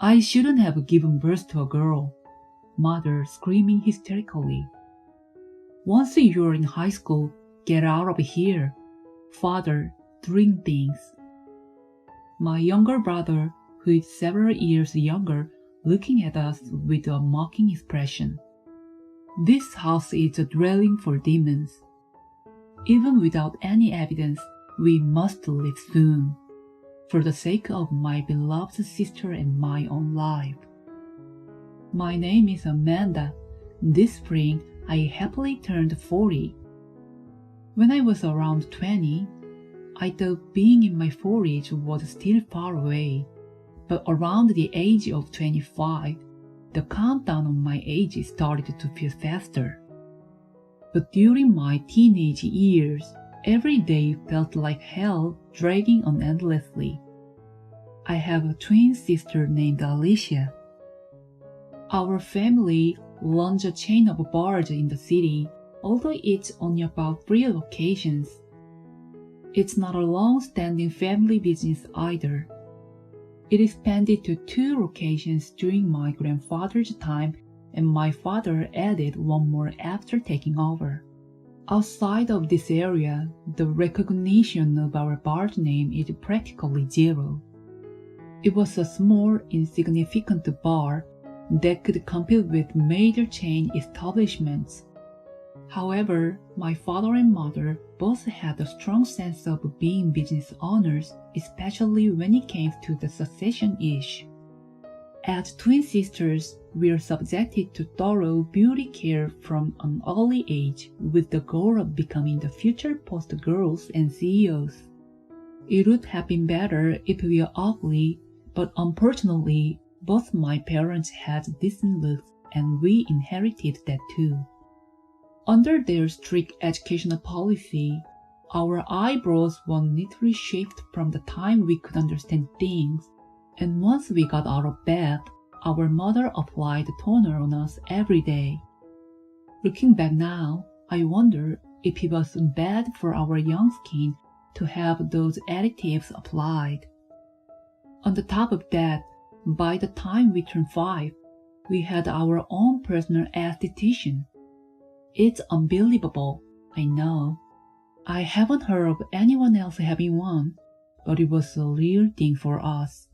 I shouldn't have given birth to a girl, mother screaming hysterically. Once you're in high school, get out of here, father doing things. My younger brother, who is several years younger, looking at us with a mocking expression. This house is a dwelling for demons. Even without any evidence, we must leave soon, for the sake of my beloved sister and my own life. My name is Amanda. This spring, I happily turned 40. When I was around 20, I thought being in my 40s was still far away, but around the age of 25, the countdown of my age started to feel faster. But during my teenage years, every day felt like hell dragging on endlessly. I have a twin sister named Alicia. Our family runs a chain of bars in the city, although it's only about 3 locations. It's not a long-standing family business either. It expanded to 2 locations during my grandfather's time, and my father added 1 more after taking over. Outside of this area, the recognition of our bar's name is practically zero. It was a small, insignificant bar that could compete with major chain establishments. However, my father and mother both had a strong sense of being business owners, especially when it came to the succession issue. As twin sisters, we are subjected to thorough beauty care from an early age with the goal of becoming the future poster girls and CEOs. It would have been better if we were ugly, but unfortunately, both my parents had decent looks and we inherited that too. Under their strict educational policy, our eyebrows were neatly shaped from the time we could understand things, and once we got out of bed, our mother applied toner on us every day. Looking back now, I wonder if it was bad for our young skin to have those additives applied. On the top of that, by the time we turned 5, we had our own personal esthetician. It's unbelievable, I know. I haven't heard of anyone else having one, but it was a real thing for us.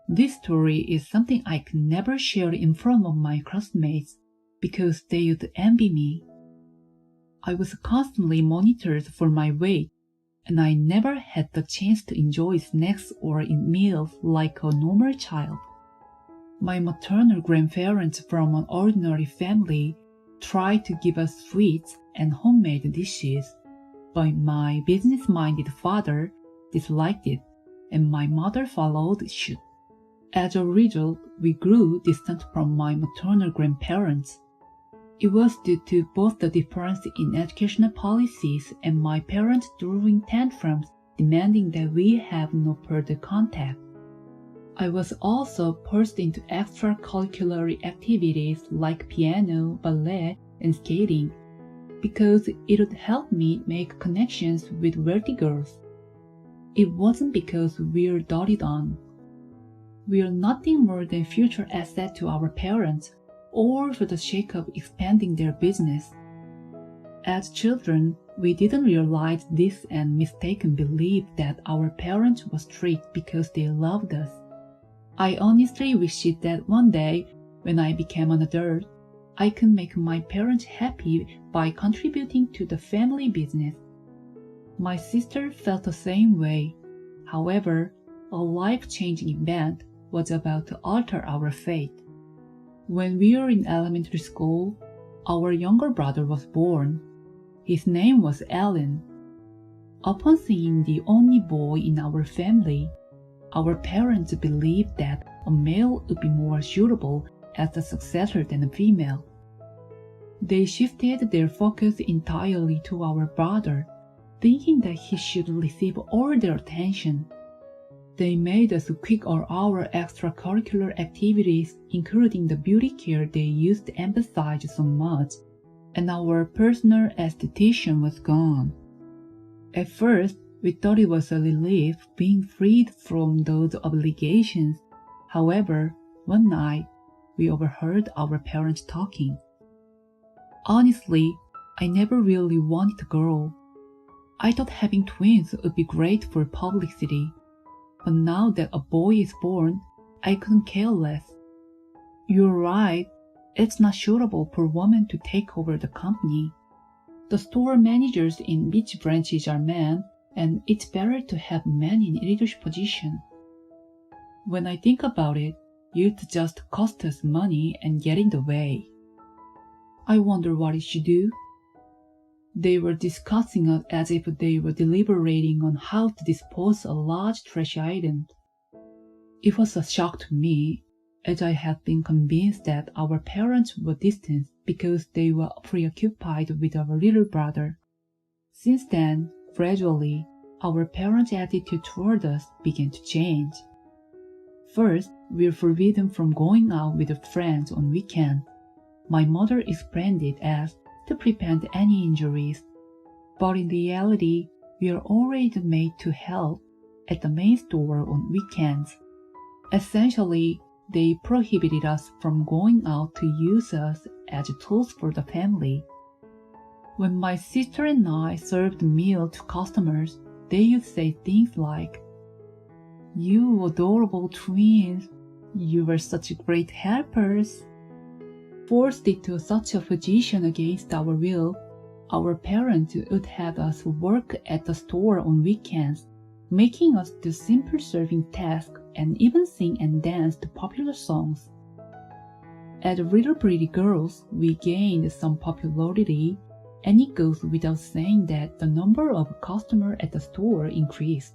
This story is something I could never share in front of my classmates because they would envy me. I was constantly monitored for my weight, and I never had the chance to enjoy snacks or eat meals like a normal child. My maternal grandparents from an ordinary family tried to give us sweets and homemade dishes, but my business-minded father disliked it, and my mother followed suit. As a result, we grew distant from my maternal grandparents. It was due to both the difference in educational policies and my parents throwing tantrums demanding that we have no further contact. I was also forced into extracurricular activities like piano, ballet, and skating because it would help me make connections with wealthy girls. It wasn't because we were doted on. We are nothing more than future asset to our parents, or for the sake of expanding their business. As children, we didn't realize this and mistaken belief that our parents were strict because they loved us. I honestly wish that one day, when I became an adult, I could make my parents happy by contributing to the family business. My sister felt the same way. However, a life-changing event was about to alter our fate. When we were in elementary school, our younger brother was born. His name was Alan. Upon seeing the only boy in our family, our parents believed that a male would be more suitable as a successor than a female. They shifted their focus entirely to our brother, thinking that he should receive all their attention. They made us quit all our extracurricular activities, including the beauty care they used to emphasize so much, and our personal esthetician was gone. At first, we thought it was a relief being freed from those obligations. However, One night, we overheard our parents talking. Honestly, I never really wanted a girl. I thought having twins would be great for publicity, but now that a boy is born, I couldn't care less. You're right, it's not suitable for women to take over the company. The store managers in each branches are men, and it's better to have men in leadership position. When I think about it, you'd just cost us money and get in the way. I wonder what it should do. They were discussing it as if they were deliberating on how to dispose a large trash item. It was a shock to me, as I had been convinced that our parents were distant because they were preoccupied with our little brother. Since then, gradually, our parents' attitude toward us began to change. First, we were forbidden from going out with friends on weekends. My mother explained it as to prevent any injuries, but in reality, we are already made to help at the main store on weekends. Essentially, they prohibited us from going out to use us as tools for the family. When my sister and I served meal to customers, they would say things like, "You adorable twins, you were such great helpers." Forced into such a position against our will, our parents would have us work at the store on weekends, making us do simple serving tasks and even sing and dance to popular songs. As little pretty girls, we gained some popularity, and it goes without saying that the number of customers at the store increased.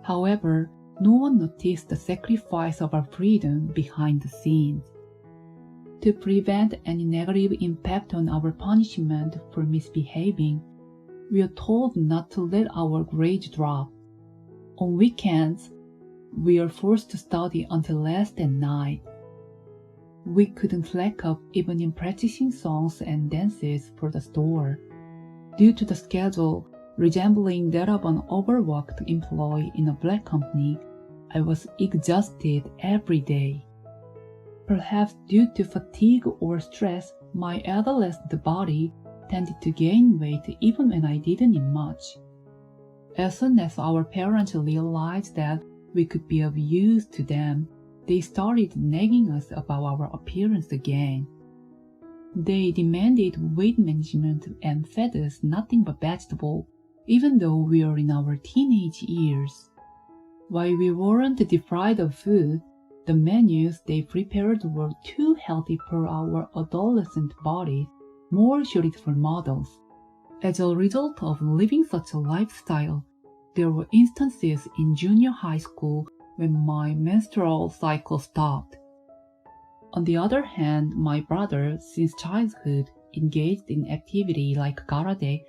However, no one noticed the sacrifice of our freedom behind the scenes. To prevent any negative impact on our punishment for misbehaving, we are told not to let our grades drop. On weekends, we are forced to study until less than night. We couldn't slack up even in practicing songs and dances for the store. Due to the schedule resembling that of an overworked employee in a black company, I was exhausted every day. Perhaps due to fatigue or stress, my adolescent body tended to gain weight even when I didn't eat much. As soon as our parents realized that we could be of use to them, they started nagging us about our appearance again. They demanded weight management and fed us nothing but vegetable, even though we were in our teenage years. While we weren't deprived of food, the menus they prepared were too healthy for our adolescent bodies, more suited for models. As a result of living such a lifestyle, there were instances in junior high school when my menstrual cycle stopped. On the other hand, my brother, since childhood, engaged in activity like karate,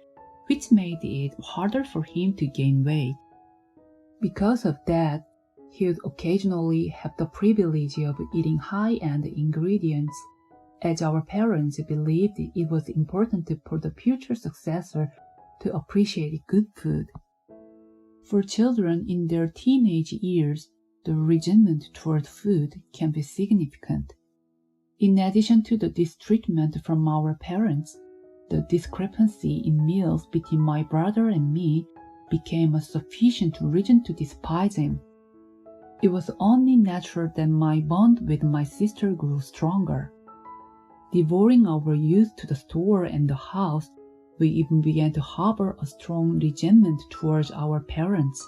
which made it harder for him to gain weight. Because of that, he would occasionally have the privilege of eating high-end ingredients, as our parents believed it was important for the future successor to appreciate good food. For children in their teenage years, the resentment toward food can be significant. In addition to the mistreatment from our parents, the discrepancy in meals between my brother and me became a sufficient reason to despise him. It was only natural that my bond with my sister grew stronger. Devoting our youth to the store and the house, we even began to harbor a strong resentment towards our parents.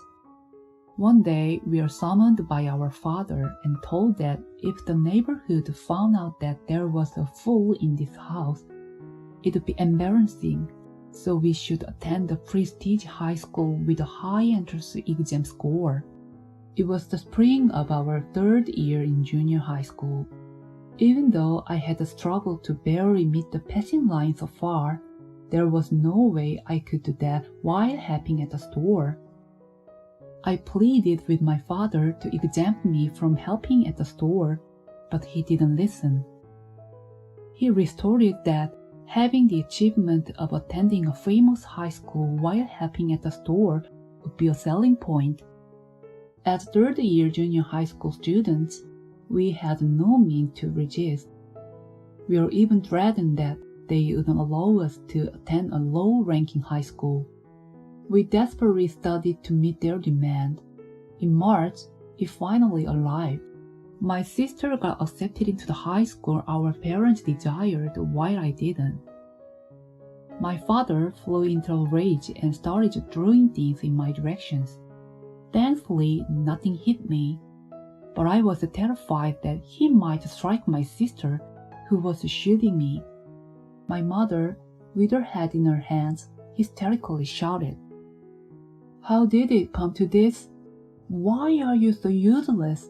One day, we were summoned by our father and told that if the neighborhood found out that there was a fool in this house, it would be embarrassing, so we should attend a prestige high school with a high entrance exam score. It was the spring of our third year in junior high school. Even though I had struggled to barely meet the passing line so far, there was no way I could do that while helping at the store. I pleaded with my father to exempt me from helping at the store, but he didn't listen. He retorted that having the achievement of attending a famous high school while helping at the store would be a selling point. As third-year junior high school students, We had no means to resist. We were even threatened that they wouldn't allow us to attend a low-ranking high school. We desperately studied to meet their demand. In March, it finally arrived. My sister got accepted into the high school our parents desired while I didn't. My father flew into a rage and started throwing things in my directions. Thankfully, nothing hit me, but I was terrified that he might strike my sister, who was shooting me. My mother, with her head in her hands, hysterically shouted, "How did it come to this? Why are you so useless?"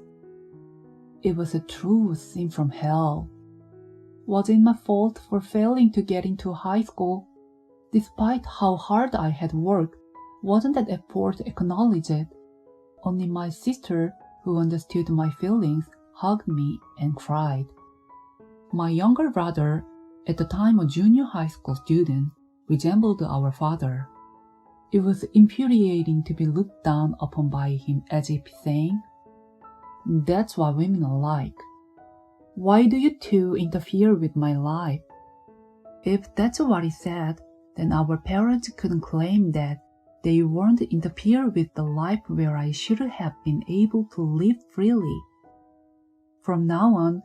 It was a true sin from hell. Was it my fault for failing to get into high school? Despite how hard I had worked, wasn't that effort acknowledged? Only my sister, who understood my feelings, hugged me and cried. My younger brother, at the time a junior high school student, resembled our father. It was infuriating to be looked down upon by him, as if saying, "That's what women are like. Why do you two interfere with my life?" If that's what he said, then our parents couldn't claim that they weren't interfere with the life where I should have been able to live freely. From now on,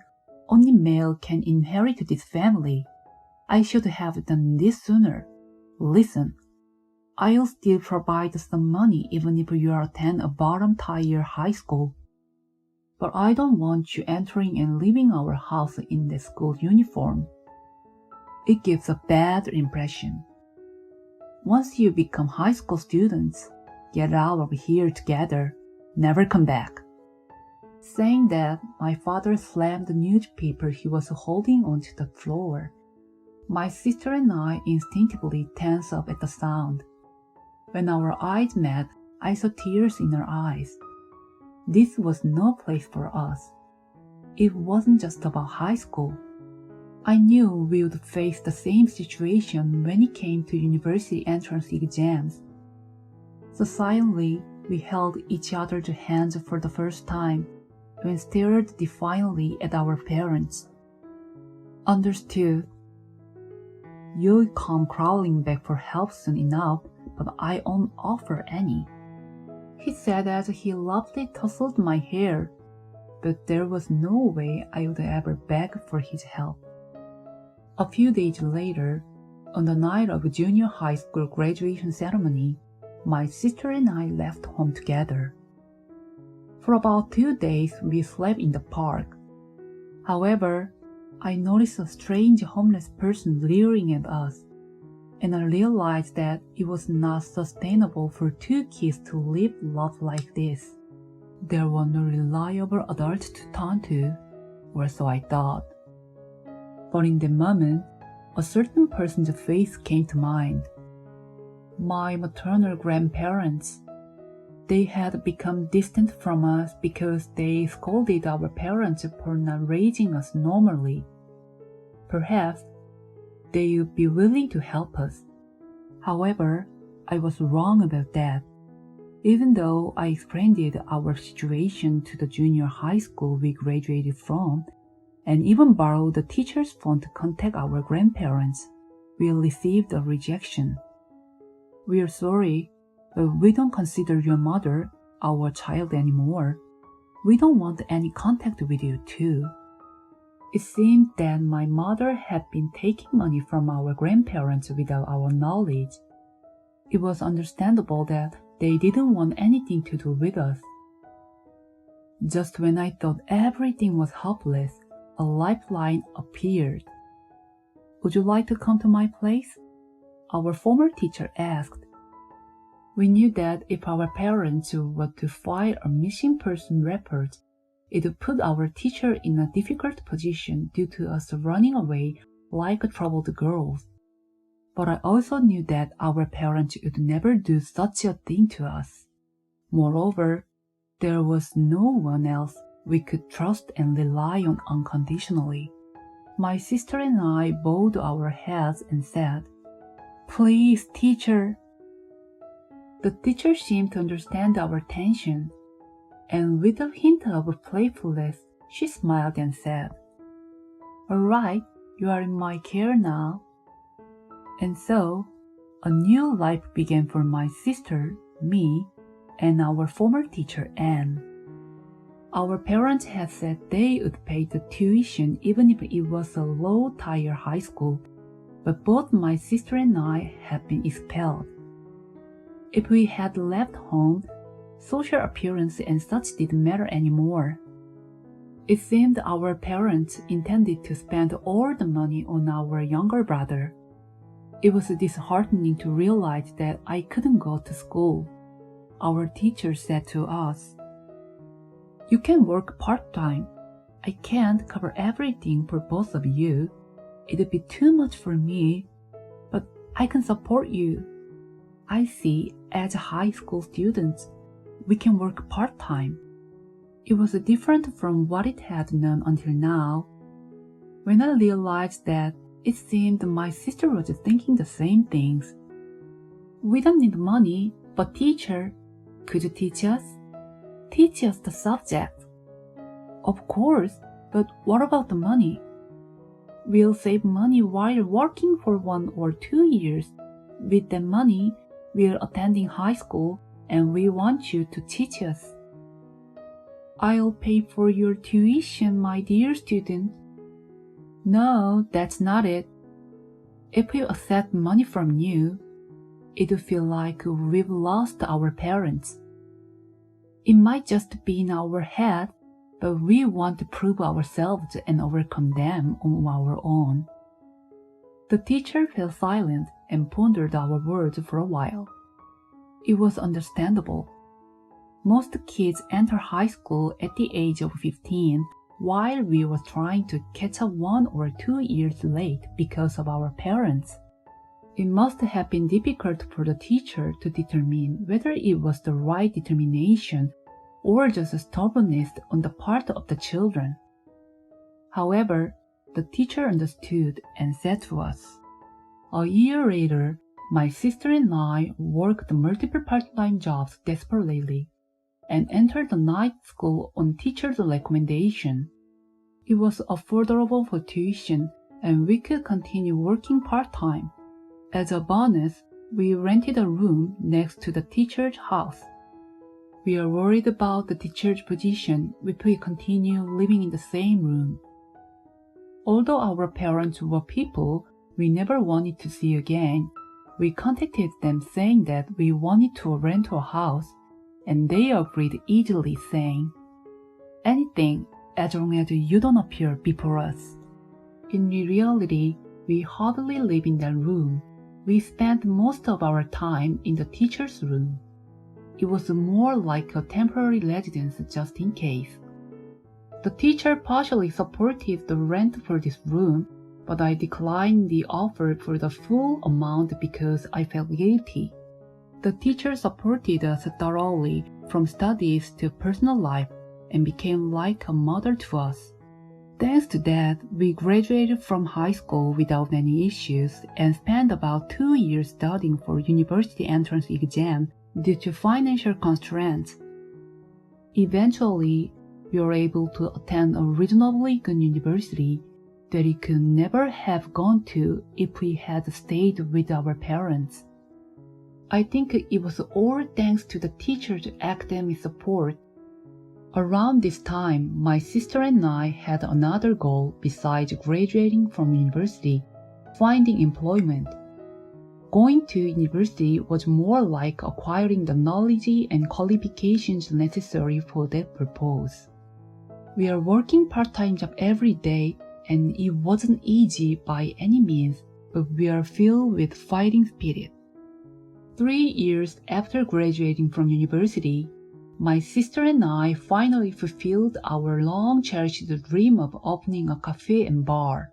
only male can inherit this family. I should have done this sooner. Listen, I'll still provide some money even if you attend a bottom-tier high school. But I don't want you entering and leaving our house in the school uniform. It gives a bad impression. Once you become high school students, get out of here together. Never come back." Saying that, my father slammed the newspaper he was holding onto the floor. My sister and I instinctively tensed up at the sound. When our eyes met, I saw tears in her eyes. This was no place for us. It wasn't just about high school. I knew we would face the same situation when it came to university entrance exams. So silently, we held each other's hands for the first time and stared defiantly at our parents. "Understood. You'll come crawling back for help soon enough, but I won't offer any," he said as he lovingly tousled my hair, but there was no way I would ever beg for his help. A few days later, on the night of a junior high school graduation ceremony, my sister and I left home together. For about 2 days, we slept in the park. However, I noticed a strange homeless person leering at us, and I realized that it was not sustainable for 2 kids to live life like this. There were no reliable adults to turn to, or so I thought. But in the moment, a certain person's face came to mind. My maternal grandparents. They had become distant from us because they scolded our parents for not raising us normally. Perhaps they would be willing to help us. However, I was wrong about that. Even though I explained our situation to the junior high school we graduated from, and even borrowed the teacher's phone to contact our grandparents, we received a rejection. "We are sorry, but we don't consider your mother our child anymore. We don't want any contact with you too." It seemed that my mother had been taking money from our grandparents without our knowledge. It was understandable that they didn't want anything to do with us. Just when I thought everything was hopeless, a lifeline appeared. "Would you like to come to my place?" our former teacher asked. We knew that if our parents were to file a missing person report, it would put our teacher in a difficult position due to us running away like troubled girls. But I also knew that our parents would never do such a thing to us. Moreover, there was no one else we could trust and rely on unconditionally. My sister and I bowed our heads and said, "Please, teacher." The teacher seemed to understand our tension, and with a hint of playfulness, She smiled and said, "All right, you are in my care now." And so, a new life began for my sister, me, and our former teacher, Anne. Our parents had said they would pay the tuition even if it was a low-tier high school, but both my sister and I had been expelled. If we had left home, social appearance and such didn't matter anymore. It seemed our parents intended to spend all the money on our younger brother. It was disheartening to realize that I couldn't go to school. Our teacher said to us, "You can work part-time. I can't cover everything for both of you. It'd be too much for me, but I can support you. I see, as high school students, we can work part-time." It was different from what it had known until now. When I realized that, it seemed my sister was thinking the same things. "We don't need money, but teacher, could you teach us? Teach us the subject." "Of course, but what about the money?" "We'll save money while working for 1 or 2 years. With that money, we're attending high school and we want you to teach us." "I'll pay for your tuition, my dear student." "No, that's not it. If we accept money from you, it'll feel like we've lost our parents. It might just be in our head, but we want to prove ourselves and overcome them on our own." The teacher fell silent and pondered our words for a while. It was understandable. Most kids enter high school at the age of 15, while we were trying to catch up 1 or 2 years late because of our parents. It must have been difficult for the teacher to determine whether it was the right determination or just stubbornness on the part of the children. However, the teacher understood and said to us, "A year later, my sister and I worked multiple part-time jobs desperately and entered the night school on teacher's recommendation. It was affordable for tuition and we could continue working part-time. As a bonus, we rented a room next to the teacher's house. We are worried about the teacher's position if we continue living in the same room." Although our parents were people we never wanted to see again, we contacted them saying that we wanted to rent a house, and they agreed easily, saying, "Anything as long as you don't appear before us." In reality, we hardly lived in that room. We spent most of our time in the teacher's room. It was more like a temporary residence just in case. The teacher partially supported the rent for this room, but I declined the offer for the full amount because I felt guilty. The teacher supported us thoroughly from studies to personal life and became like a mother to us. Thanks to that, we graduated from high school without any issues and spent about 2 years studying for university entrance exam due to financial constraints. Eventually, we were able to attend a reasonably good university that we could never have gone to if we had stayed with our parents. I think it was all thanks to the teacher's academic support. Around this time, my sister and I had another goal besides graduating from university: finding employment. Going to university was more like acquiring the knowledge and qualifications necessary for that purpose. We are working part-time job every day, and it wasn't easy by any means, but we are filled with fighting spirit. 3 years after graduating from university, my sister and I finally fulfilled our long-cherished dream of opening a cafe and bar.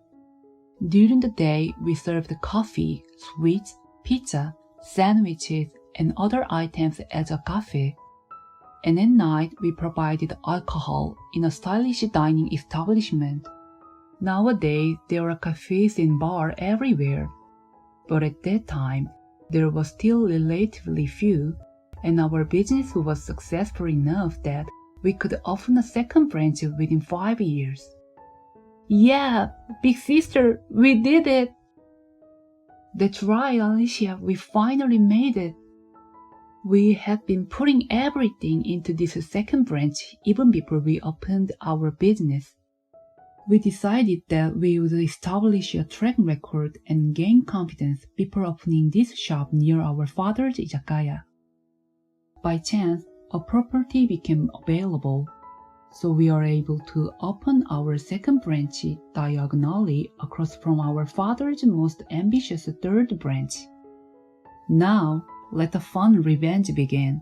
During the day, we served coffee, sweets, pizza, sandwiches, and other items as a cafe. And at night, we provided alcohol in a stylish dining establishment. Nowadays, there are cafes and bars everywhere, but at that time, there was still relatively few, and our business was successful enough that we could open a second branch within 5 years. Yeah, big sister, we did it! That's right, Alicia, we finally made it. We had been putting everything into this second branch even before we opened our business. We decided that we would establish a track record and gain confidence before opening this shop near our father's izakaya. By chance, a property became available, so we are able to open our second branch diagonally across from our father's most ambitious third branch. Now, let the fun revenge begin.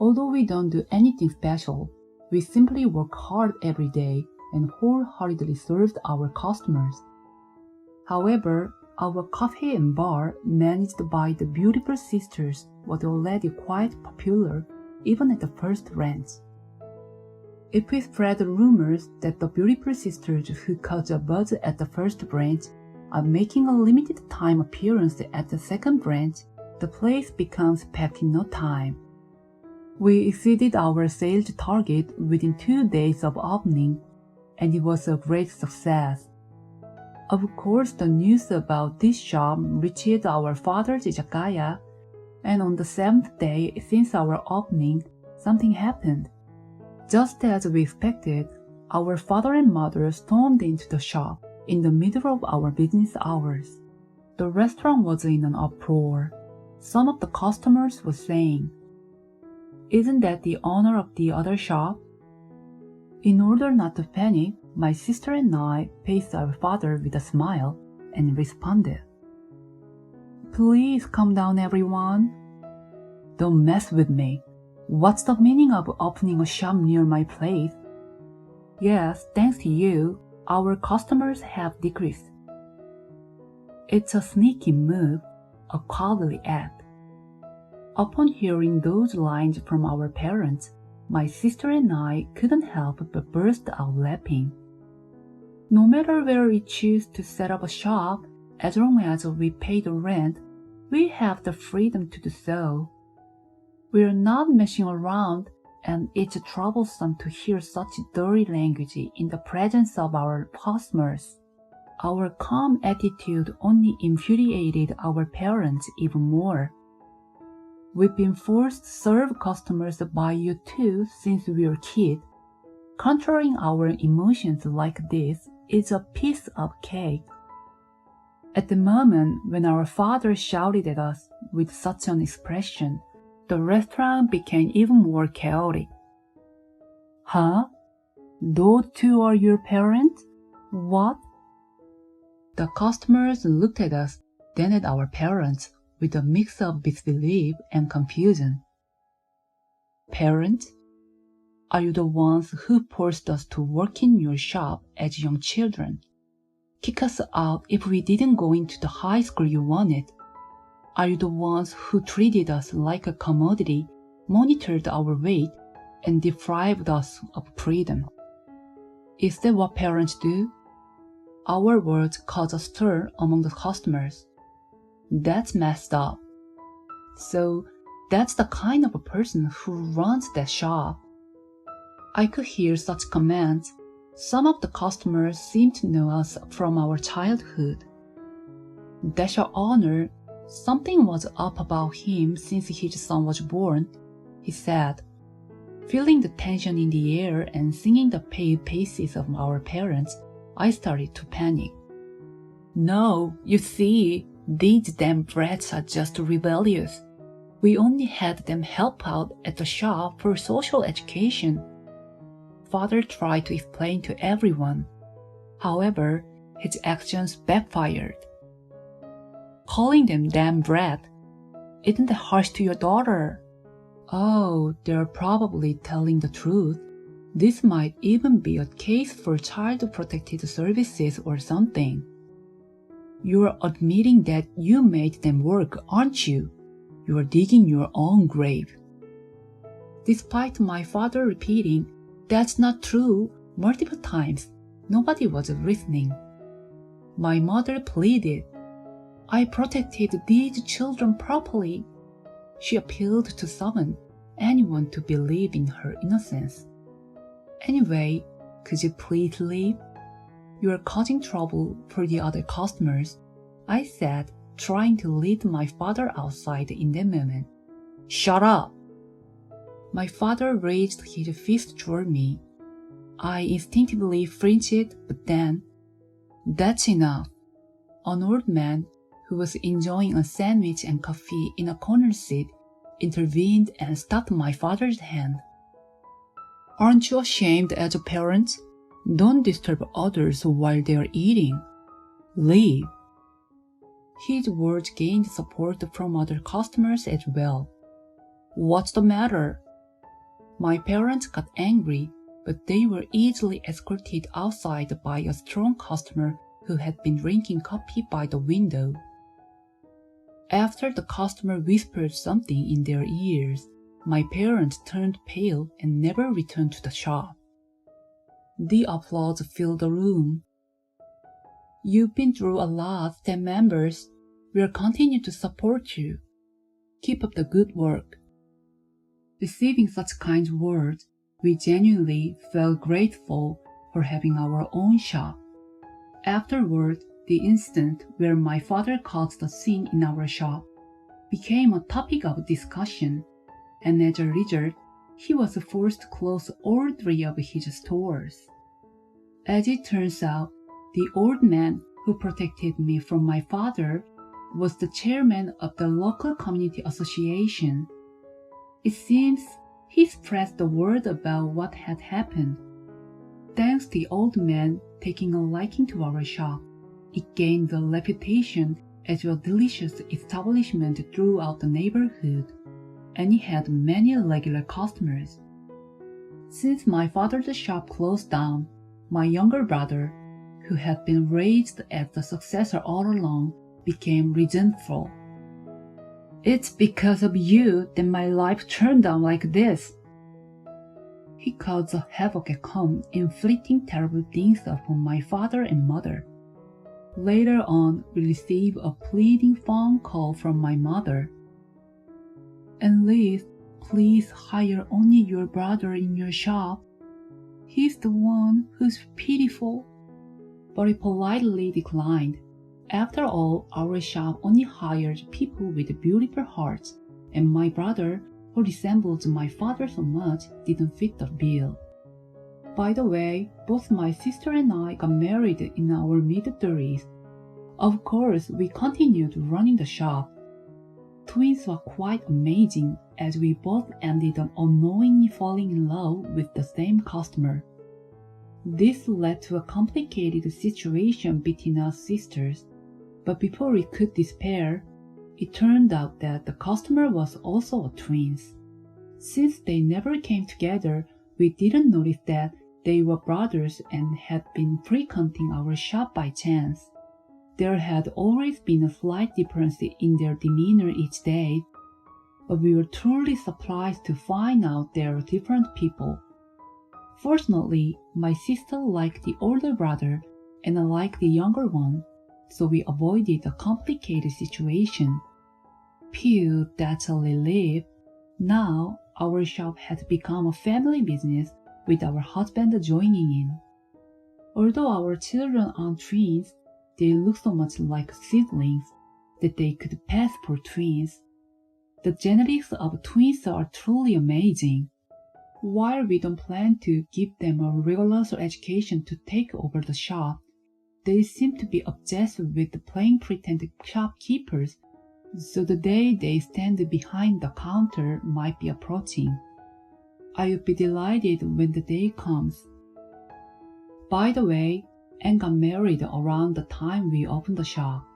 Although we don't do anything special, we simply work hard every day and wholeheartedly served our customers. However, our cafe and bar managed by the beautiful sisters was already quite popular even at the first ranch. If we spread rumors that the beautiful sisters who caused a buzz at the first branch are making a limited time appearance at the second branch, the place becomes packed in no time. We exceeded our sales target within 2 days of opening, and it was a great success. Of course, the news about this shop reached our father's izakaya, and on the 7th day since our opening, something happened. Just as we expected, our father and mother stormed into the shop in the middle of our business hours. The restaurant was in an uproar. Some of the customers were saying, "Isn't that the owner of the other shop?" In order not to panic, my sister and I faced our father with a smile and responded, "Please calm down, everyone. Don't mess with me. What's the meaning of opening a shop near my place? Yes, thanks to you, our customers have decreased." It's a sneaky move, a cowardly act. Upon hearing those lines from our parents, my sister and I couldn't help but burst out laughing. No matter where we choose to set up a shop, as long as we pay the rent, we have the freedom to do so. We're not messing around, and it's troublesome to hear such dirty language in the presence of our customers. Our calm attitude only infuriated our parents even more. We've been forced to serve customers by you too since we were kids. Controlling our emotions like this is a piece of cake. At the moment when our father shouted at us with such an expression, the restaurant became even more chaotic. Huh? Those two are your parents? What? The customers looked at us, then at our parents, with a mix of disbelief and confusion. Parents? Are you the ones who forced us to work in your shop as young children? Kick us out if we didn't go into the high school you wanted? Are you the ones who treated us like a commodity, monitored our weight, and deprived us of freedom? Is that what parents do? Our words caused a stir among the customers. That's messed up. So that's the kind of a person who runs that shop. I could hear such comments. Some of the customers seemed to know us from our childhood. That's your honor. Something was up about him since his son was born, he said. Feeling the tension in the air and seeing the pale faces of our parents, I started to panic. No, you see, these damn brats are just rebellious. We only had them help out at the shop for social education. Father tried to explain to everyone. However, his actions backfired. Calling them damn brat, isn't that harsh to your daughter? Oh, they're probably telling the truth. This might even be a case for child protective services or something. You're admitting that you made them work, aren't you? You're digging your own grave. Despite my father repeating, "That's not true," multiple times, nobody was listening. My mother pleaded, "I protected these children properly." She appealed to someone, anyone to believe in her innocence. Anyway, could you please leave? You are causing trouble for the other customers, I said, trying to lead my father outside in that moment. Shut up! My father raised his fist toward me. I instinctively flinched, but then, that's enough. An old man who was enjoying a sandwich and coffee in a corner seat intervened and stopped my father's hand. Aren't you ashamed as a parent? Don't disturb others while they are eating. Leave. His words gained support from other customers as well. What's the matter? My parents got angry, but they were easily escorted outside by a strong customer who had been drinking coffee by the window. After the customer whispered something in their ears, my parents turned pale and never returned to the shop. The applause filled the room. You've been through a lot, staff members. We'll continue to support you. Keep up the good work. Receiving such kind words, we genuinely felt grateful for having our own shop. Afterward, the incident where my father caused a scene in our shop became a topic of discussion, and as a result, he was forced to close all 3 of his stores. As it turns out, the old man who protected me from my father was the chairman of the local community association. It seems he spread the word about what had happened. Thanks to the old man taking a liking to our shop, it gained a reputation as a delicious establishment throughout the neighborhood, and it had many regular customers. Since my father's shop closed down, my younger brother, who had been raised as the successor all along, became resentful. It's because of you that my life turned out like this. He caused havoc at home, inflicting terrible things upon my father and mother. Later on, we received a pleading phone call from my mother. Enlist, please hire only your brother in your shop. He's the one who's pitiful. But he politely declined. After all, our shop only hired people with beautiful hearts, and my brother, who resembles my father so much, didn't fit the bill. By the way, both my sister and I got married in our mid-30s. Of course, we continued running the shop. Twins were quite amazing, as we both ended up unknowingly falling in love with the same customer. This led to a complicated situation between us sisters, but before we could despair, it turned out that the customer was also a twins. Since they never came together, we didn't notice that they were brothers and had been frequenting our shop by chance. There had always been a slight difference in their demeanor each day, but we were truly surprised to find out they were different people. Fortunately, my sister liked the older brother and I liked the younger one, so we avoided a complicated situation. Phew, that's a relief. Now, our shop had become a family business with our husband joining in. Although our children aren't twins, they look so much like siblings that they could pass for twins. The genetics of twins are truly amazing. While we don't plan to give them a regular education to take over the shop, they seem to be obsessed with playing pretend shopkeepers, so the day they stand behind the counter might be approaching. I would be delighted when the day comes. By the way, Anne got married around the time we opened the shop.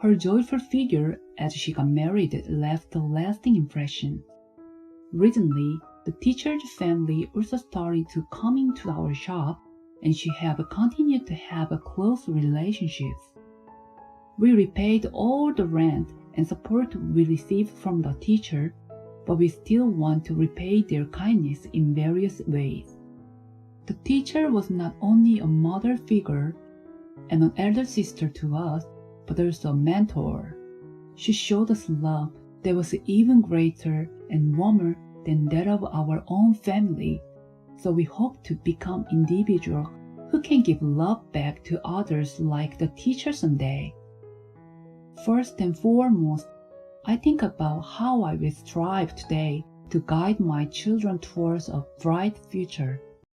Her joyful figure as she got married left a lasting impression. Recently, the teacher's family also started to come into our shop, and she have continued to have a close relationships. We repaid all the rent and support we received from the teacher, but we still want to repay their kindness in various ways. The teacher was not only a mother figure and an elder sister to us, but also a mentor. She showed us love that was even greater and warmer than that of our own family, so we hope to become individuals who can give love back to others like the teacher someday. First and foremost, I think about how I will strive today to guide my children towards a bright future.